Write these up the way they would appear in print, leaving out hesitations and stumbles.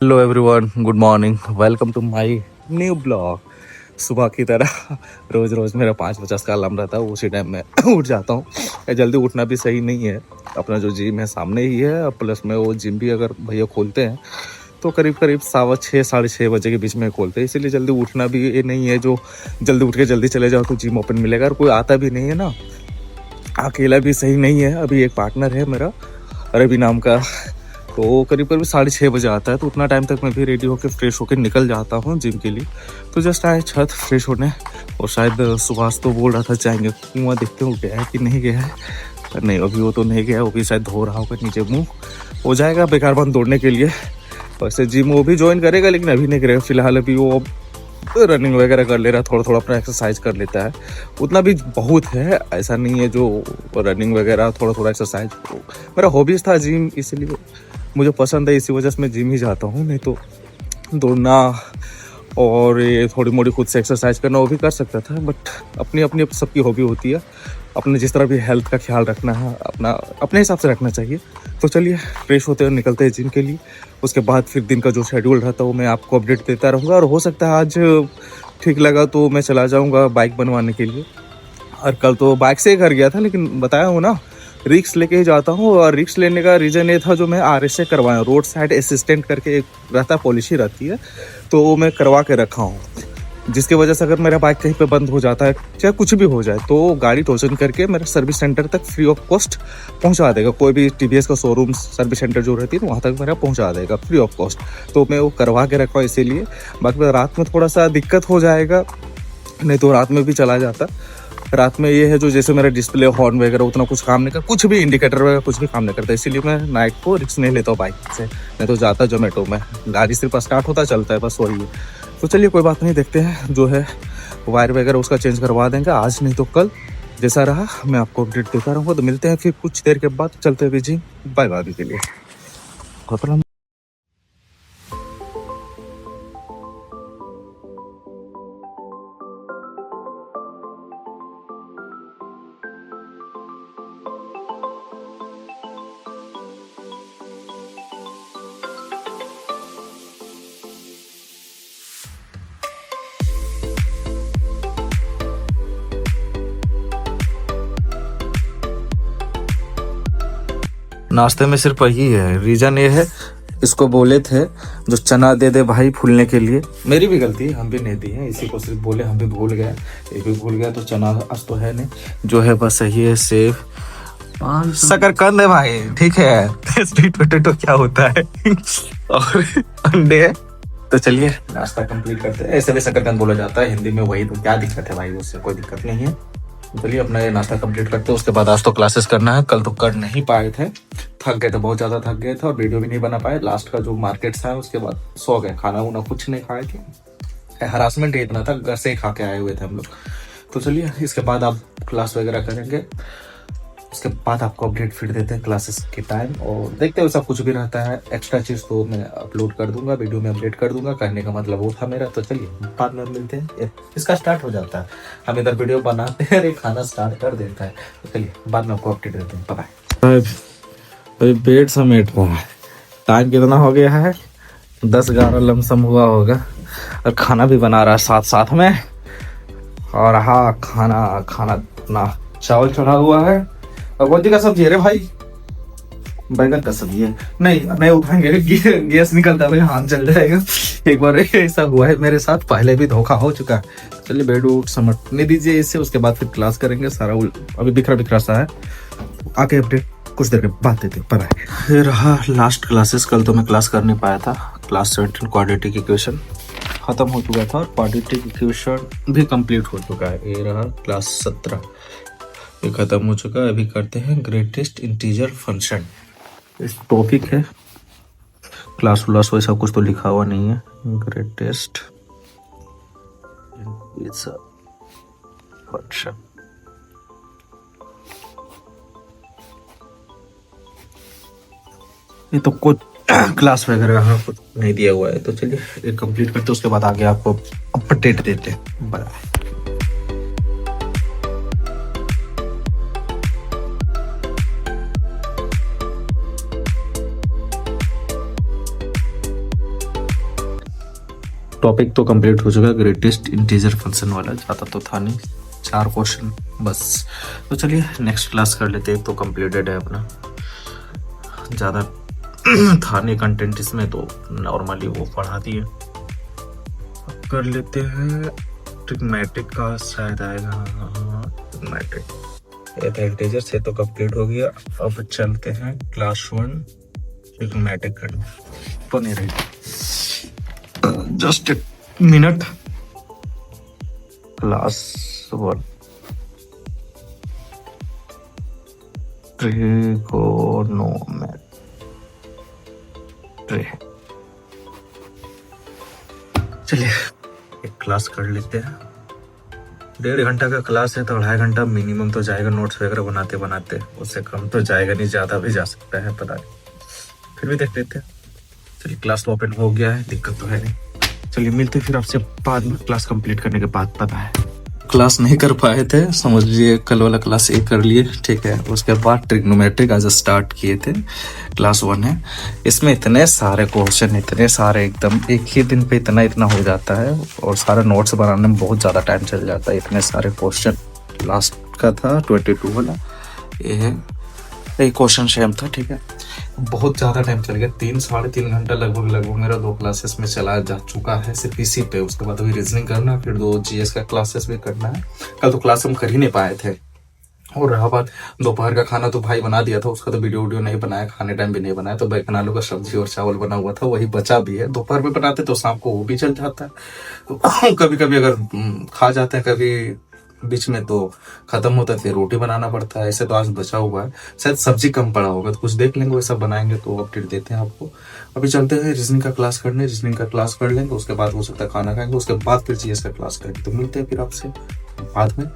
Hello everyone, good morning, welcome to my new blog. सुबह की तरह रोज़ रोज़ मेरा 5:50 का अलार्म रहता है, उसी टाइम मैं उठ जाता हूँ। जल्दी उठना भी सही नहीं है। अपना जो जिम है सामने ही है, प्लस में वो जिम भी अगर भैया खोलते हैं तो करीब करीब 6:15 6:30 बजे के बीच में खोलते हैं, इसीलिए जल्दी उठना भी ये नहीं है जो जल्दी उठ के जल्दी चले जाओ तो जिम ओपन मिलेगा। और कोई आता भी नहीं है ना, अकेला भी सही नहीं है। अभी एक पार्टनर है मेरा, रवि नाम का, तो वो करीब करीब 6:30 बजे आता है, तो उतना टाइम तक मैं भी रेडी होकर फ्रेश होकर निकल जाता हूँ जिम के लिए। तो जस्ट आए छत फ्रेश होने, और शायद सुभाष तो बोल रहा था जाएंगे कुआं, देखते हो गया है कि नहीं गया है। नहीं, अभी वो तो नहीं गया, वो भी शायद धो रहा होगा नीचे मुँह, हो जाएगा बेकार बंद दौड़ने के लिए। वैसे जिम वो भी ज्वाइन करेगा, लेकिन अभी नहीं करेगा फिलहाल। अभी वो रनिंग वगैरह कर ले रहा, थोड़ा थोड़ा अपना एक्सरसाइज कर लेता है, उतना भी बहुत है, ऐसा नहीं है जो रनिंग वगैरह, थोड़ा थोड़ा एक्सरसाइज। मेरा हॉबीज़ था जिम, इसलिए मुझे पसंद है, इसी वजह से मैं जिम ही जाता हूँ। नहीं तो दौड़ना और ये थोड़ी मोड़ी खुद से एक्सरसाइज करना वो भी कर सकता था, बट अपनी अपनी सबकी हॉबी होती है। अपने जिस तरह भी हेल्थ का ख्याल रखना है अपना, अपने हिसाब से रखना चाहिए। तो चलिए फ्रेश होते हुए निकलते हैं जिम के लिए। उसके बाद फिर दिन का जो शेड्यूल रहता है वो मैं आपको अपडेट देता रहूँगा, और हो सकता है आज ठीक लगा तो मैं चला जाऊँगा बाइक बनवाने के लिए। और कल तो बाइक से ही घर गया था, लेकिन बताया हूँ ना, रिक्स लेके ही जाता हूँ। और रिक्स लेने का रीज़न ये था, जो मैं RS से करवाया, रोड साइड असिस्टेंट करके एक रहता, पॉलिसी रहती है, तो वो मैं करवा के रखा हूँ। जिसकी वजह से अगर मेरा बाइक कहीं पे बंद हो जाता है, चाहे कुछ भी हो जाए, तो गाड़ी टोचन करके मेरे सर्विस सेंटर तक फ्री ऑफ कॉस्ट पहुंचा देगा। कोई भी TVS का शोरूम सर्विस सेंटर जो रहती है वहाँ तक मेरा पहुंचा देगा फ्री ऑफ कॉस्ट। तो मैं वो करवा के रखा हूँ इसीलिए। बाकी रात में थोड़ा सा दिक्कत हो जाएगा, नहीं तो रात में भी चला जाता। रात में ये है जो जैसे मेरा डिस्प्ले, हॉर्न वगैरह उतना कुछ काम नहीं कर, कुछ भी इंडिकेटर वगैरह कुछ भी काम नहीं करता, इसीलिए मैं नाइट को रिस्क नहीं लेता हूँ बाइक से। नहीं तो जाता जोमेटो में, गाड़ी सिर्फ स्टार्ट होता चलता है, बस वही है। तो चलिए कोई बात नहीं, देखते हैं जो है वायर वगैरह उसका चेंज करवा देंगे, आज नहीं तो कल। जैसा रहा मैं आपको अपडेट देता रहूँगा। तो मिलते हैं फिर कुछ देर के बाद, चलते हुए जी, बाय बाय अभी के लिए। नाश्ते में सिर्फ यही है, रीज़न ये है, इसको बोले थे जो चना दे दे भाई फूलने के लिए। मेरी भी गलती है, हम भी नहीं दिए, इसी को सिर्फ बोले, हम भी भूल गए, ये भी भूल गया। तो चना आज तो है नहीं, जो है बस यही है, सेव शकरकंद है भाई, ठीक है। स्वीट पोटैटो क्या होता है और अंडे है। तो चलिए नाश्ता कंप्लीट करते हैं। ऐसे भी शकरकंद बोला जाता है हिंदी में, वही तो क्या दिक्कत है भाई, उससे कोई दिक्कत नहीं है। चलिए अपना ये नाश्ता कंप्लीट करते हैं, उसके बाद आज तो क्लासेस करना है। कल तो कर नहीं पाए थे, थक गए थे, बहुत ज़्यादा थक गए थे, और वीडियो भी नहीं बना पाए। लास्ट का जो मार्केट था उसके बाद सो गए, खाना वाना कुछ नहीं खाए थे, हरासमेंट ही इतना था, घर से ही खा के आए हुए थे हम लोग। तो चलिए इसके बाद आप क्लास वगैरह करेंगे, उसके बाद आपको अपडेट फिर देते हैं क्लासेस के टाइम, और देखते हैं सब कुछ भी रहता है एक्स्ट्रा चीज़ तो मैं अपलोड कर दूंगा, वीडियो में अपडेट कर दूंगा, कहने का मतलब वो था मेरा। तो चलिए बाद में मिलते हैं, इसका स्टार्ट हो जाता है, हम इधर वीडियो बनाते हैं, अरे खाना स्टार्ट कर देता है। तो चलिए बाद में आपको अपडेट देते हैं, बाय। अभी बेड समेट रहा है, टाइम कितना हो गया है, 10-11 लमसम हुआ होगा, और खाना भी बना रहा है साथ साथ में। और हाँ, खाना अपना चावल चढ़ा हुआ है, और कौन का सब्जी है रे भाई, बैगन का सब्जी है। नहीं उठाएंगे, गैस निकलता है, हाथ जल जाएगा। एक बार ऐसा हुआ है मेरे साथ, पहले भी धोखा हो चुका है। चलिए बेड उठ समेटने दीजिए इसे, उसके बाद फिर क्लास करेंगे। सारा अभी बिखरा सा है, आके अपडेट कुछ देर के बाद देते। पर ये रहा लास्ट क्लासेस। कल तो मैं क्लास कर नहीं पाया था। क्लास 17 क्वाड्रेटिक इक्वेशन खत्म हो चुका था, और क्वाड्रेटिक इक्वेशन भी कंप्लीट हो चुका है। ये रहा क्लास 17, ये खत्म हो चुका है। अभी करते हैं ग्रेटेस्ट इंटीजर फंक्शन, इस टॉपिक है। क्लास वैसा कुछ तो लिखा हुआ नहीं है। ग्रेटेस्ट इंटीजर फंक्शन, ये तो कुछ क्लास वगैरह कुछ नहीं दिया हुआ है। तो चलिए ये कंप्लीट करते, उसके बाद आगे आपको अपडेट देते हैं। बाय। टॉपिक तो कंप्लीट हो चुका, ग्रेटेस्ट इंटीजर फंक्शन वाला, ज़्यादा तो था नहीं, 4 क्वेश्चन बस। तो चलिए नेक्स्ट क्लास कर लेते हैं, तो कंप्लीटेड है अपना, ज़्यादा था नहीं कंटेंट इसमें, तो नॉर्मली वो पढ़ा दिए। अब कर लेते हैं ट्रिग्मेटिक का, शायद आएगा ट्रिग्मेटिक, ये तो इंटीजर से तो कंप्लीट हो गया। अब चलते हैं क्लास 1 ट्रिग्मेटिक करना, तो नहीं रहेगा, जस्ट 1 मिनट। क्लास 1 ट्रिगोनोमेट्री, चलिए एक क्लास कर लेते हैं। 1.5 घंटा का क्लास है, तो 2.5 घंटा मिनिमम तो जाएगा नोट्स वगैरह बनाते बनाते, उससे कम तो जाएगा नहीं, ज़्यादा भी जा सकता है, पता नहीं, फिर भी देख लेते हैं। चलिए क्लास तो ओपन हो गया है, दिक्कत तो है नहीं। चलिए मिलते फिर आपसे बाद में, क्लास कंप्लीट करने के बाद। पता है क्लास नहीं कर पाए थे, समझ लीजिए कल वाला क्लास 1 कर लिए, ठीक है। उसके बाद ट्रिग्नोमेट्रिक आज स्टार्ट किए थे, क्लास 1 है। इसमें इतने सारे क्वेश्चन, इतने सारे, एकदम एक ही दिन पे इतना हो जाता है, और सारे नोट्स बनाने में बहुत ज़्यादा टाइम चल जाता है, इतने सारे क्वेश्चन। लास्ट का था 22 वाला, ये है, एक क्वेश्चन सेम था, ठीक है। बहुत ज़्यादा टाइम चल गया, 3-3.5 घंटा लगभग मेरा 2 क्लासेस में चला जा चुका है सिर्फ इसी पे। उसके बाद अभी रीजनिंग करना, फिर 2 जीएस का क्लासेस भी करना है। कल तो क्लास हम कर ही नहीं पाए थे। और रहा बात दोपहर का खाना, तो भाई बना दिया था, उसका तो वीडियो नहीं बनाया, खाने टाइम भी नहीं बनाया, तो बैगन आलू का सब्जी और चावल बना हुआ था, वही बचा भी है। दोपहर में बनाते तो शाम को वो भी चल जाता है, तो कभी कभी अगर खा जाते हैं, कभी बीच में तो खत्म होता है, फिर रोटी बनाना पड़ता है। ऐसे तो आज बचा हुआ है, शायद सब्जी कम पड़ा होगा, तो कुछ देख लेंगे, वैसा बनाएंगे तो अपडेट देते हैं आपको। अभी चलते हैं रीजनिंग का क्लास करने, रीजनिंग का क्लास कर लेंगे, उसके बाद हो सकता है खाना खाएंगे, उसके बाद फिर जीएस का क्लास करेंगे। तो मिलते हैं फिर आपसे बाद में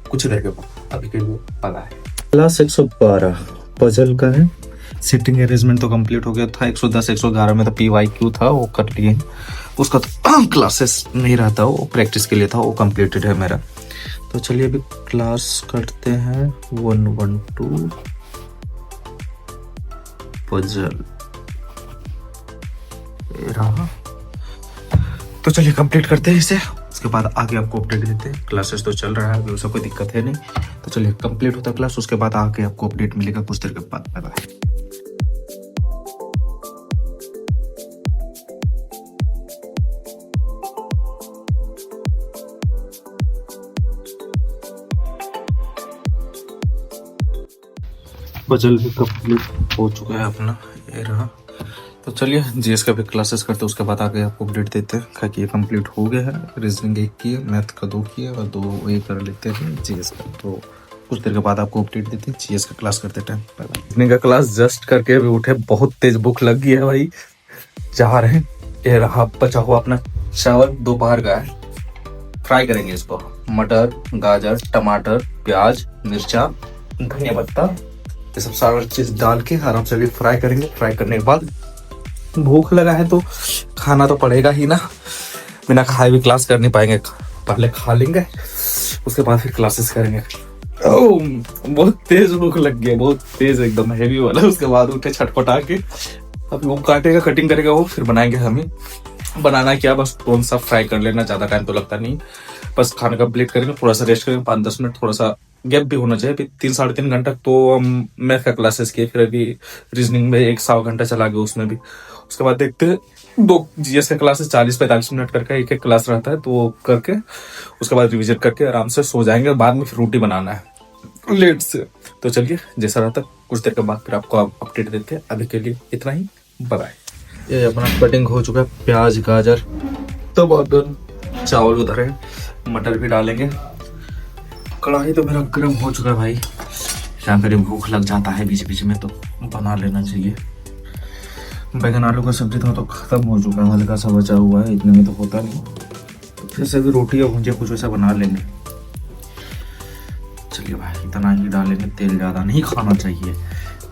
कुछ देर के बाद। अभी के लिए बाय। क्लास 112 पजल का है, सिटिंग अरेंजमेंट तो कंप्लीट हो गया था। 110 111 में तो PYQ था, वो कर लिए। उसका तो क्लासेस नहीं रहता, वो प्रैक्टिस के लिए था, वो कंप्लीटेड है मेरा। तो चलिए अभी क्लास करते हैं 112 पजल, रहा। तो चलिए कंप्लीट करते हैं इसे, उसके बाद आगे आपको अपडेट देते हैं। क्लासेस तो चल रहा है, अभी उसका कोई दिक्कत है नहीं। तो चलिए कंप्लीट होता है क्लास, उसके बाद आगे आपको अपडेट मिलेगा कुछ देर के बाद। Bye bye. पजल भी कंप्लीट हो चुका है अपना, ये रहा। तो चलिए जीएस का भी क्लासेस करते हैं, उसके बाद आगे आपको अपडेट देते हैं। खा कि ये कंप्लीट हो गया है, रीजनिंग 1 की है, मैथ का 2 की है, और 2 वही कर लेते हैं जीएस का। तो कुछ देर के बाद आपको अपडेट देते हैं जीएस का क्लास करते टाइम। रीजनिंग का क्लास जस्ट करके अभी उठे, बहुत तेज भूख लग गई है भाई, जा रहे हैं। ये रहा बचा हुआ अपना चावल, दोपहर का है, फ्राई करेंगे इसको। मटर, गाजर, टमाटर, प्याज, मिर्चा, धनिया पत्ता, ये सब सारा चीज डाल के आराम से भी फ्राई करेंगे। फ्राई करने के बाद भूख लगा है तो खाना तो पड़ेगा ही ना, बिना खाए भी क्लास कर नहीं पाएंगे, पहले खा लेंगे, उसके बाद फिर क्लासेस करेंगे। बहुत तेज भूख लग गया, बहुत तेज, एकदम हैवी वाला। उसके बाद उठे छटपटा के, अब वो काटेगा, कटिंग करेगा, वो फिर बनाएंगे। हमें बनाना क्या, बस कौन सा फ्राई कर लेना, ज्यादा टाइम तो लगता नहीं, बस खाना कंप्लीट करेंगे, थोड़ा सा रेस्ट करेंगे, 5-10 मिनट, थोड़ा सा गैप भी होना चाहिए। 3-3.5 घंटा तो हम मैथ का क्लासेस किए, फिर अभी रीजनिंग में 1-1.25 घंटा चला गया उसमें भी। उसके बाद देखते हैं 2 जीएस का क्लासेस 40-45 मिनट करके एक क्लास रहता है, तो वो करके उसके बाद रिविजन करके आराम से सो जाएंगे। बाद में फिर रोटी बनाना है लेट से। तो चलिए जैसा रहता कुछ देर के बाद फिर आपको अपडेट देते हैं। अभी के लिए इतना ही, बाय। ये अपना कटिंग हो चुका है, प्याज, गाजर, टमाटर, चावल उधर है, मटर भी डालेंगे। कढ़ाई तो मेरा गर्म हो चुका है भाई, क्या करें, भूख लग जाता है बीच बीच में, तो बना लेना चाहिए। बैगन आलू का सब्जी था तो खत्म हो चुका है, हल्का सा बचा हुआ है, इतने में तो होता नहीं, तो फिर से भी रोटी या भुंजिया कुछ वैसा बना लेंगे। चलिए भाई इतना ही डालेंगे, तेल ज़्यादा नहीं खाना चाहिए,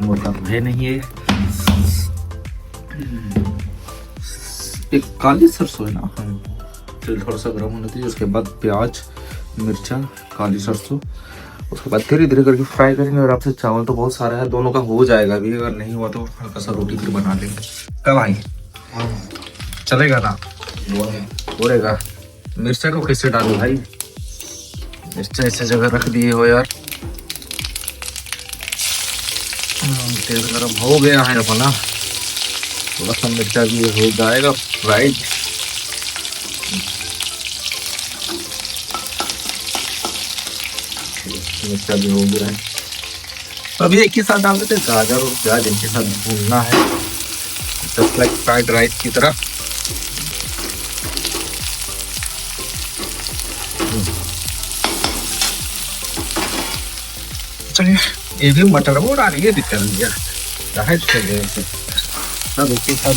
मोटा तो है नहीं है। एक काली सरसों है ना, तेल थोड़ा सा गर्म होने दीजिए, उसके बाद प्याज, मिर्चा, काली सरसों, उसके बाद धीरे धीरे करके फ्राई करेंगे। और आपसे चावल तो बहुत सारा है, दोनों का हो जाएगा अभी, अगर नहीं हुआ तो हल्का सा रोटी फिर बना लेंगे। कब भाई चलेगा ना? बोलेगा मिर्चा को कैसे डालू भाई, मिर्चा ऐसे जगह रख दिए हो यार। तेल गरम हो गया है अपना, थोड़ा सा मिर्चा भी हो जाएगा फ्राइड। मिर्चा भी हो गया है, अभी एक ही साथ डाल देते गाजर और प्याज, इनके साथ भूनना है जस्ट लाइक फ्राइड राइस की तरह। चलिए ये भी मटर वो डालिए, निकल गया सब एक ही साथ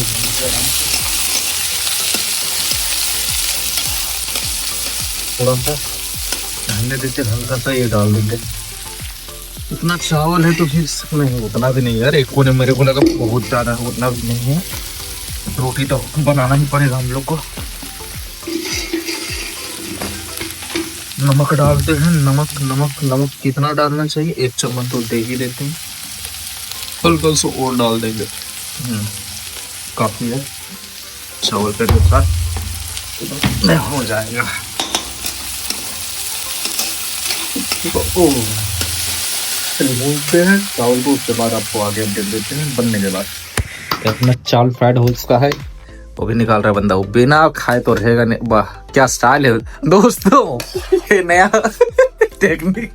थोड़ा सा ढलने देते, हल्का सा ये डाल देते। उतना चावल है तो फिर नहीं, उतना भी नहीं यार, एक कोने मेरे को लगा बहुत ज्यादा, उतना भी नहीं है। रोटी तो बनाना ही पड़ेगा हम लोग को। नमक डालते हैं, नमक नमक नमक कितना डालना चाहिए, 1 चम्मच तो दे ही देते हैं, हल्का सा और डाल देंगे। काफी है, चावल के साथ हो जाएगा। भूनते हैं चावल को, उसके बाद आपको आगे अपडेट देते हैं बनने के बाद। अपना चावल फ्राइड हो चुका है, वो भी निकाल रहा है बंदा, वो बिना खाए तो रहेगा नहीं। वाह क्या स्टाइल है दोस्तों, ये नया टेक्निक,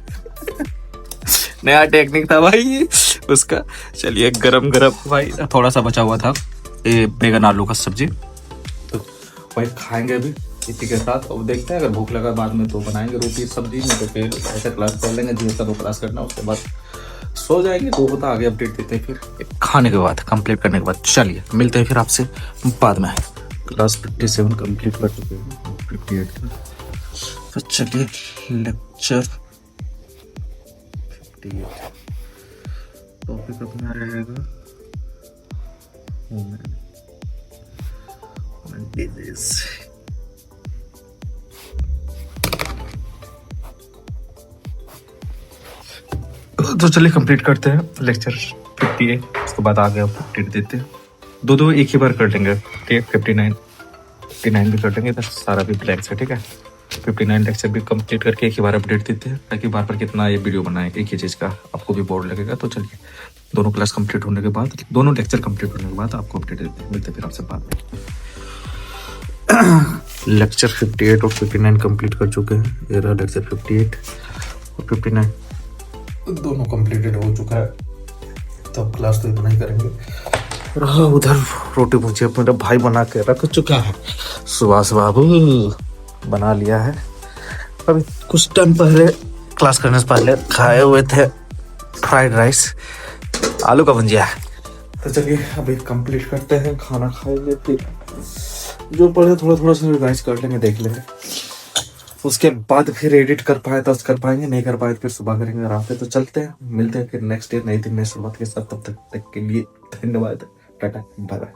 नया टेक्निक था भाई उसका। चलिए गरम गरम भाई, थोड़ा सा बचा हुआ था ये बैगन आलू का सब्जी, तो वही खाएंगे अभी इसी के साथ। और देखते हैं अगर भूख लगा बाद में तो बनाएंगे रोटी सब्जी में, तो फिर ऐसा क्लास कर लेंगे जिसका 2 क्लास करना, उसके बाद सो जाएंगे। तो होता आगे अपडेट देते हैं फिर खाने के बाद, कंप्लीट करने के बाद। चलिए मिलते हैं फिर आपसे बाद में। क्लास 57 कंप्लीट कर चुके हैं, 58 का। तो चलिए लेक्चर 58 टॉपिक अपना रहेगा डिजीज। तो चलिए कंप्लीट करते हैं लेक्चर 58, उसके बाद आगे आप अपडेट देते हैं। दो एक ही बार कर लेंगे, 59 भी कर लेंगे, तो सारा भी ब्लैंक है, ठीक है। 59 लेक्चर भी कंप्लीट करके एक ही बार अपडेट देते हैं, ताकि बार बार कितना ये वीडियो बनाए एक ही चीज़ का, आपको भी बोर लगेगा। तो चलिए दोनों क्लास कंप्लीट होने के बाद, दोनों लेक्चर कंप्लीट होने के बाद आपको अपडेट देते हैं, मिलते फिर आपसे बाद में। लेक्चर 58 और 59 कंप्लीट कर चुके हैं, ये रहा लेक्चर 58 और 59 दोनों कंप्लीटेड हो चुका है। तो क्लास तो इतना ही करेंगे। रहा उधर रोटी भुजिया मेरा भाई बना के रख चुका है, सुभाष बाबू बना लिया है। अभी कुछ टाइम पहले क्लास करने से पहले खाए हुए थे फ्राइड राइस आलू का भुजिया। तो चलिए अभी कंप्लीट करते हैं, खाना खाएंगे, फिर जो पढ़े थोड़ा थोड़ा सा रिवाइज कर लेंगे, देख लेंगे। उसके बाद फिर एडिट कर पाए तो कर पाएंगे, नहीं कर पाए तो फिर सुबह करेंगे आराम से। तो चलते हैं, मिलते हैं फिर नेक्स्ट डे नई दिन नई शुरुआत के साथ। तब तक के लिए धन्यवाद, टाटा बाय बाय।